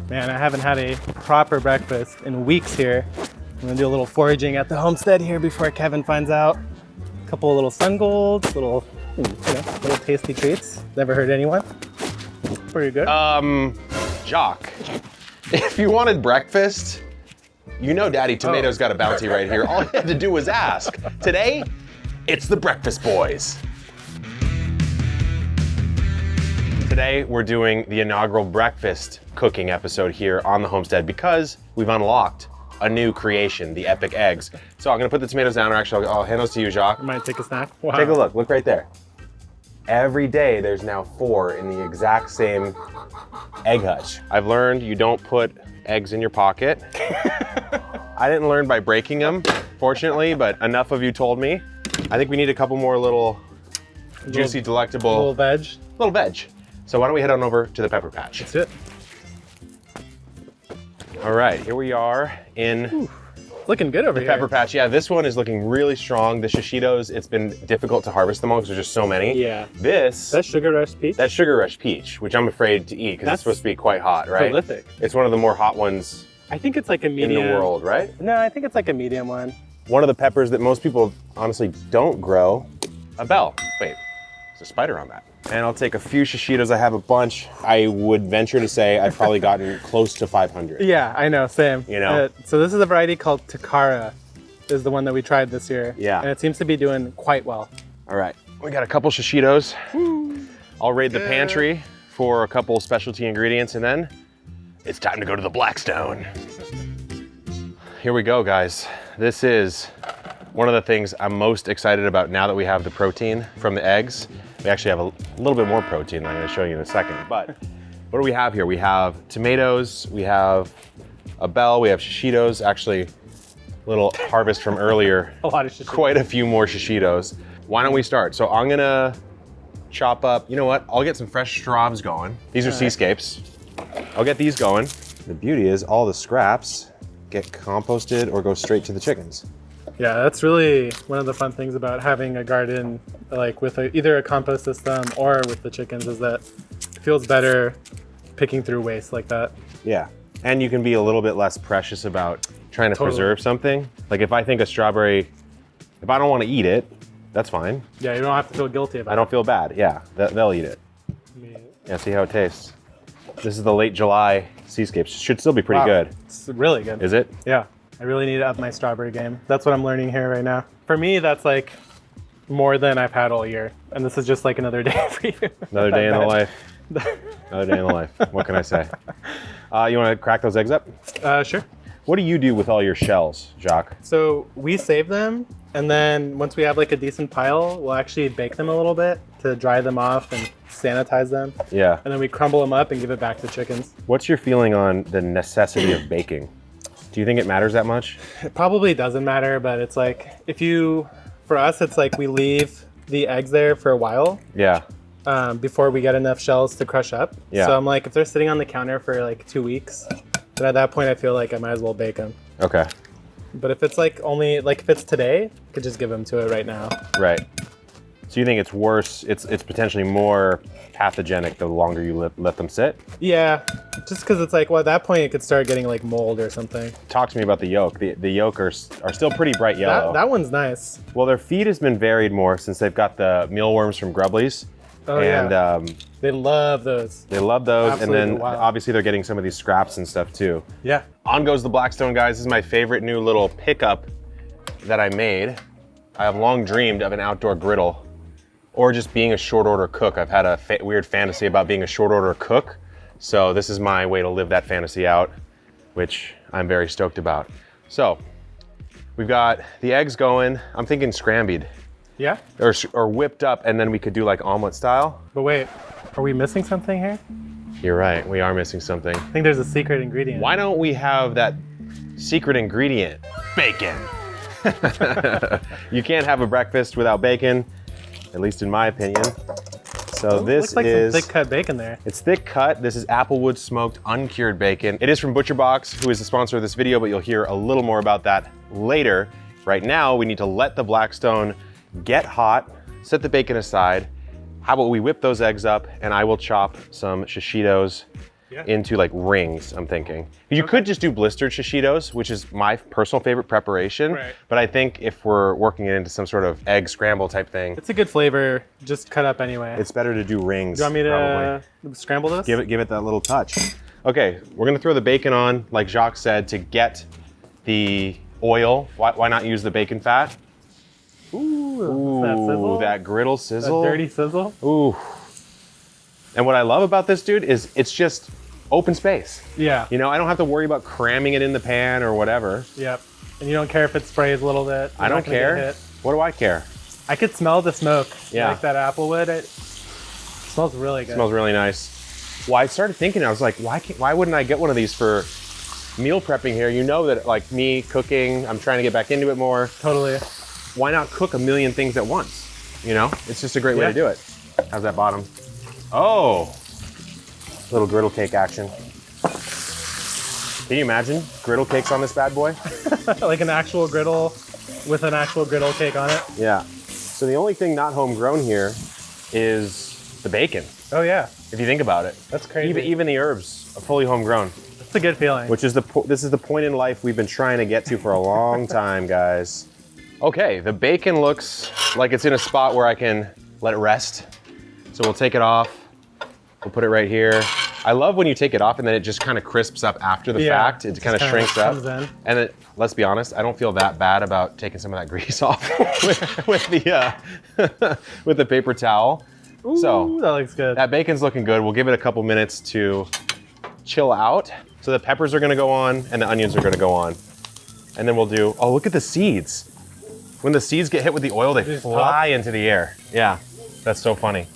Man, I haven't had a proper breakfast in weeks here. I'm gonna do a little foraging at the homestead here before Kevin finds out. A couple of little sun golds, little tasty treats. Never hurt anyone. Pretty good. Jock, if you wanted breakfast, you know Daddy Tomato's got a bounty right here. All you had to do was ask. Today, it's the Breakfast Boys. Today, we're doing the inaugural breakfast cooking episode here on the homestead because we've unlocked a new creation, the epic eggs. So I'm gonna put the tomatoes down, or actually I'll hand those to you, Jacques. I might take a snack. Wow. Take a look right there. Every day there's now 4 in the exact same egg hutch. I've learned you don't put eggs in your pocket. I didn't learn by breaking them, fortunately, but enough of you told me. I think we need a couple more little juicy, delectable. Little veg. So why don't we head on over to the pepper patch? That's it. All right, here we are in looking good over the here. pepper patch. Yeah, this one is looking really strong. The shishitos, it's been difficult to harvest them all because there's just so many. Yeah. This. That's Sugar Rush Peach? That's Sugar Rush Peach, which I'm afraid to eat because it's supposed to be quite hot, right? Prolific. It's one of the more hot ones I think it's like a medium. in the world, right? No, I think it's like a medium one. One of the peppers that most people honestly don't grow, a bell. Wait, there's a spider on that. And I'll take a few shishitos. I have a bunch. I would venture to say I've probably gotten close to 500. Yeah, I know, same. You know? So this is a variety called Takara, is the one that we tried this year. Yeah. And it seems to be doing quite well. All right, we got a couple shishitos. I'll raid the pantry for a couple specialty ingredients, and then it's time to go to the Blackstone. Here we go, guys. This is one of the things I'm most excited about now that we have the protein from the eggs. We actually have a little bit more protein that I'm gonna show you in a second. But what do we have here? We have tomatoes, we have a bell, we have shishitos, actually a little harvest from earlier. A lot of shishitos. Quite a few more shishitos. Why don't we start? So I'm gonna chop up, you know what? I'll get some fresh straws going. These are seascapes. I'll get these going. The beauty is all the scraps get composted or go straight to the chickens. Yeah, that's really one of the fun things about having a garden, like with either a compost system or with the chickens, is that it feels better picking through waste like that. Yeah, and you can be a little bit less precious about trying to preserve something. Like if I think a strawberry, if I don't want to eat it, that's fine. Yeah, you don't have to feel guilty about it. I don't feel bad, yeah, they'll eat it. Yeah, see how it tastes. This is the late July seascapes. Should still be pretty good. It's really good. Is it? Yeah. I really need to up my strawberry game. That's what I'm learning here right now. For me, that's like more than I've had all year. And this is just like another day for you. Another day in the life. Another day in the life. What can I say? You want to crack those eggs up? Sure. What do you do with all your shells, Jacques? So we save them, and then once we have like a decent pile, we'll actually bake them a little bit to dry them off and sanitize them. Yeah. And then we crumble them up and give it back to chickens. What's your feeling on the necessity of baking? Do you think it matters that much? It probably doesn't matter, but it's like for us, it's like we leave the eggs there for a while. Yeah. Before we get enough shells to crush up. Yeah. So I'm like, if they're sitting on the counter for like 2 weeks, then at that point I feel like I might as well bake them. Okay. But if it's like if it's today, I could just give them to it right now. Right. So you think it's worse, it's potentially more pathogenic the longer you let them sit? Yeah, just because it's like, well, at that point it could start getting like mold or something. Talk to me about the yolk. The yolk are still pretty bright yellow. That one's nice. Well, their feed has been varied more since they've got the mealworms from Grubblies. Oh, and yeah. They love those. They love those. Absolutely and then wild. obviously they're getting some of these scraps and stuff too. Yeah. On goes the Blackstone, guys. This is my favorite new little pickup that I made. I have long dreamed of an outdoor griddle or just being a short order cook. I've had a weird fantasy about being a short order cook. So this is my way to live that fantasy out, which I'm very stoked about. So we've got the eggs going. I'm thinking scrambled. Yeah? Or whipped up, and then we could do like omelet style. But wait, are we missing something here? You're right, we are missing something. I think there's a secret ingredient. Why don't we have that secret ingredient? Bacon. You can't have a breakfast without bacon, at least in my opinion. So this looks like is some thick cut bacon there. It's thick cut. This is Applewood smoked uncured bacon. It is from ButcherBox, who is the sponsor of this video, but you'll hear a little more about that later. Right now, we need to let the Blackstone get hot, set the bacon aside. How about we whip those eggs up and I will chop some shishitos into like rings, I'm thinking. You could just do blistered shishitos, which is my personal favorite preparation. Right. But I think if we're working it into some sort of egg scramble type thing, It's a good flavor, just cut up anyway. it's better to do rings. Do you want me to probably. scramble this? Give it that little touch. Okay, we're gonna throw the bacon on, like Jacques said, to get the oil. Why not use the bacon fat? Ooh, that sizzle? That griddle sizzle. That dirty sizzle. Ooh. And what I love about this, dude, is it's just open space. Yeah. You know, I don't have to worry about cramming it in the pan or whatever. Yep. And you don't care if it sprays a little bit. I don't care. What do I care? I could smell the smoke. Yeah. Like that apple wood. It smells really good. Smells really nice. Well, I started thinking, I was like, why wouldn't I get one of these for meal prepping here? You know that like me cooking, I'm trying to get back into it more. Totally. Why not cook a million things at once? You know, it's just a great way to do it. How's that bottom? Oh, little griddle cake action. Can you imagine griddle cakes on this bad boy? Like an actual griddle with an actual griddle cake on it. Yeah. So the only thing not homegrown here is the bacon. Oh yeah. If you think about it. That's crazy. Even the herbs are fully homegrown. It's a good feeling. Which is this is the point in life we've been trying to get to for a long time, guys. Okay, the bacon looks like it's in a spot where I can let it rest. So we'll take it off. We'll put it right here. I love when you take it off and then it just kind of crisps up after the fact. It kind of shrinks up. And then, let's be honest, I don't feel that bad about taking some of that grease off with the paper towel. Ooh, so that looks good. That bacon's looking good. We'll give it a couple minutes to chill out. So the peppers are gonna go on and the onions are gonna go on. And then we'll do, oh, look at the seeds. When the seeds get hit with the oil, they fly into the air. Yeah, that's so funny.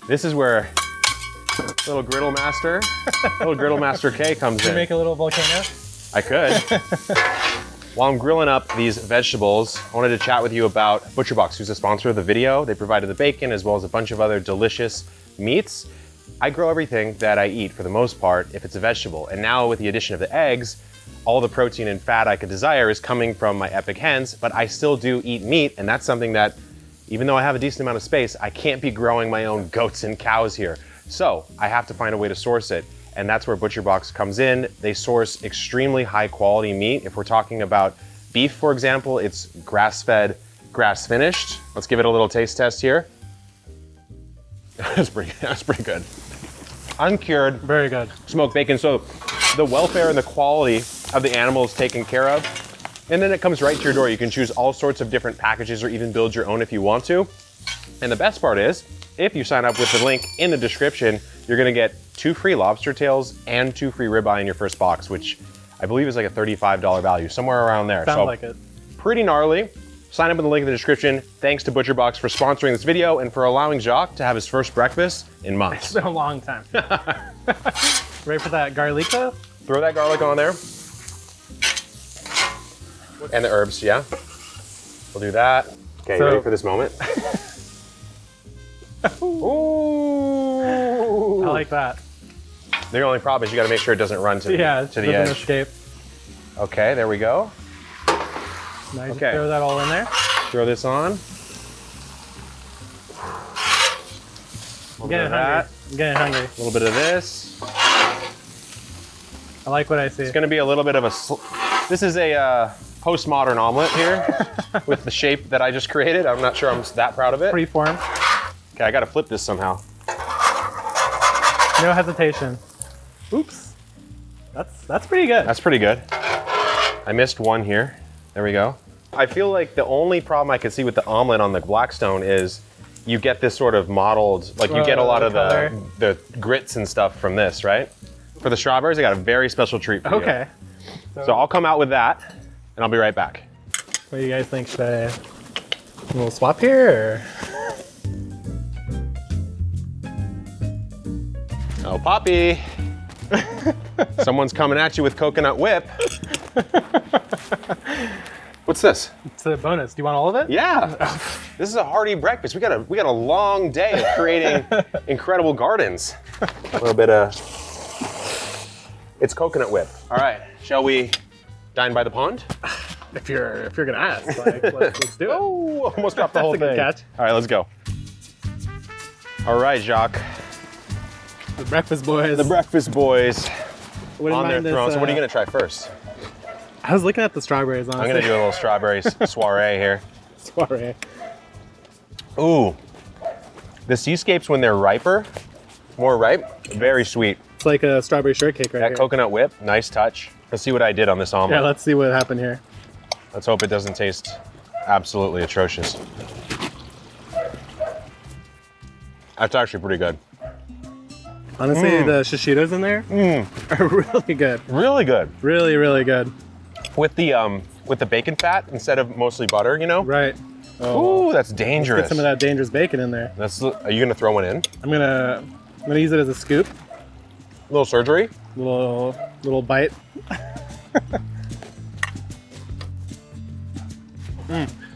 This is where little griddle master K comes in. Can you make a little volcano? I could. While I'm grilling up these vegetables, I wanted to chat with you about ButcherBox, who's a sponsor of the video. They provided the bacon as well as a bunch of other delicious meats. I grow everything that I eat for the most part if it's a vegetable. And now with the addition of the eggs, all the protein and fat I could desire is coming from my epic hens, but I still do eat meat, and that's something that, even though I have a decent amount of space, I can't be growing my own goats and cows here. So I have to find a way to source it, and that's where ButcherBox comes in. They source extremely high quality meat. If we're talking about beef, for example, it's grass-fed, grass-finished. Let's give it a little taste test here. That's pretty good. Uncured. Very good. Smoked bacon. So the welfare and the quality of the animal is taken care of. And then it comes right to your door. You can choose all sorts of different packages or even build your own if you want to. And the best part is, if you sign up with the link in the description, you're gonna get 2 free lobster tails and 2 free ribeye in your first box, which I believe is like a $35 value, somewhere around there. Sounds like it. Pretty gnarly. Sign up with the link in the description. Thanks to ButcherBox for sponsoring this video and for allowing Jacques to have his first breakfast in months. It's been a long time. Ready for that garlico? Throw that garlic on there. And the herbs, yeah. We'll do that. Okay, ready for this moment? Ooh. I like that. The only problem is you gotta make sure it doesn't run to the edge. Escape. Okay, there we go. Nice. Okay. Throw that all in there. Throw this on. I'm getting hungry. I'm getting hungry. A little bit of this. I like what I see. It's gonna be a little bit of a, this is a postmodern omelet here with the shape that I just created. I'm not sure I'm that proud of it. Freeform. Okay, I gotta flip this somehow. No hesitation. Oops. That's pretty good. That's pretty good. I missed one here. There we go. I feel like the only problem I could see with the omelet on the Blackstone is you get this sort of mottled, like you get a lot of the grits and stuff from this, right? For the strawberries, I got a very special treat for you. Okay. So I'll come out with that and I'll be right back. What do you guys think? Should I a little swap here? Or? Oh, Poppy. Someone's coming at you with coconut whip. What's this? It's a bonus. Do you want all of it? Yeah. This is a hearty breakfast. We got a long day of creating incredible gardens. A little bit of, it's coconut whip. All right, shall we dine by the pond? If you're gonna ask, like, let's do it. Oh, almost dropped the whole That's a thing. good catch. All right, let's go. All right, Jacques. The breakfast boys. The breakfast boys Wouldn't on their mind this, throne. So what are you gonna try first? I was looking at the strawberries, honestly. I'm gonna do a little strawberry soiree here. Soiree. Ooh, the seascapes when they're riper, more ripe, very sweet. It's like a strawberry shortcake right That here. coconut whip, nice touch. Let's see what I did on this omelet. Yeah, let's see what happened here. Let's hope it doesn't taste absolutely atrocious. That's actually pretty good. Honestly, the shishitos in there are really good. Really good. Really, really good. With the bacon fat instead of mostly butter, you know? Right. Ooh, that's dangerous. Get some of that dangerous bacon in there. Are you gonna throw one in? I'm gonna use it as a scoop. Little surgery? Little bite.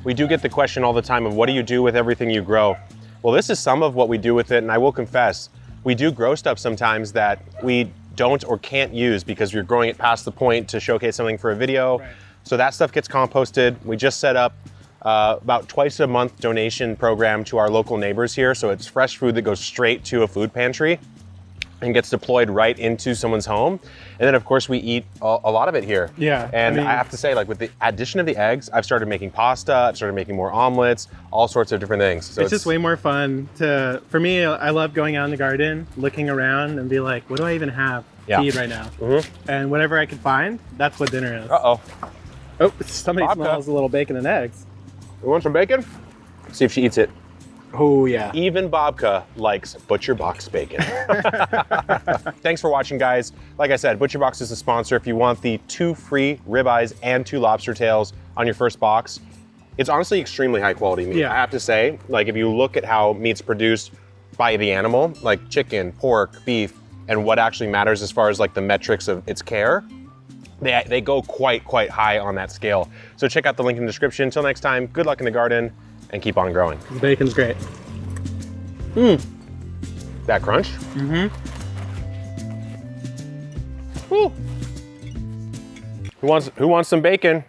We do get the question all the time of what do you do with everything you grow? Well, this is some of what we do with it, and I will confess, we do grow stuff sometimes that we don't or can't use because we're growing it past the point to showcase something for a video. Right. So that stuff gets composted. We just set up about twice a month donation program to our local neighbors here. So it's fresh food that goes straight to a food pantry and gets deployed right into someone's home. And then of course we eat a lot of it here. Yeah. And I have to say, like with the addition of the eggs, I've started making pasta, I've started making more omelets, all sorts of different things. So it's just way more fun for me, I love going out in the garden, looking around and be like, what do I even have to eat right now? And whatever I could find, that's what dinner is. Uh-oh. Oh, somebody Vodka. smells a little bacon and eggs. You want some bacon? See if she eats it. Oh yeah. Even Bobka likes Butcher Box bacon. Thanks for watching, guys. Like I said, Butcher Box is a sponsor. If you want the 2 free ribeyes and 2 lobster tails on your first box, it's honestly extremely high quality meat. Yeah. I have to say, like if you look at how meat's produced by the animal, like chicken, pork, beef, and what actually matters as far as like the metrics of its care, they go quite high on that scale. So check out the link in the description. Until next time, good luck in the garden and keep on growing. The bacon's great. That crunch? Woo. Who wants some bacon?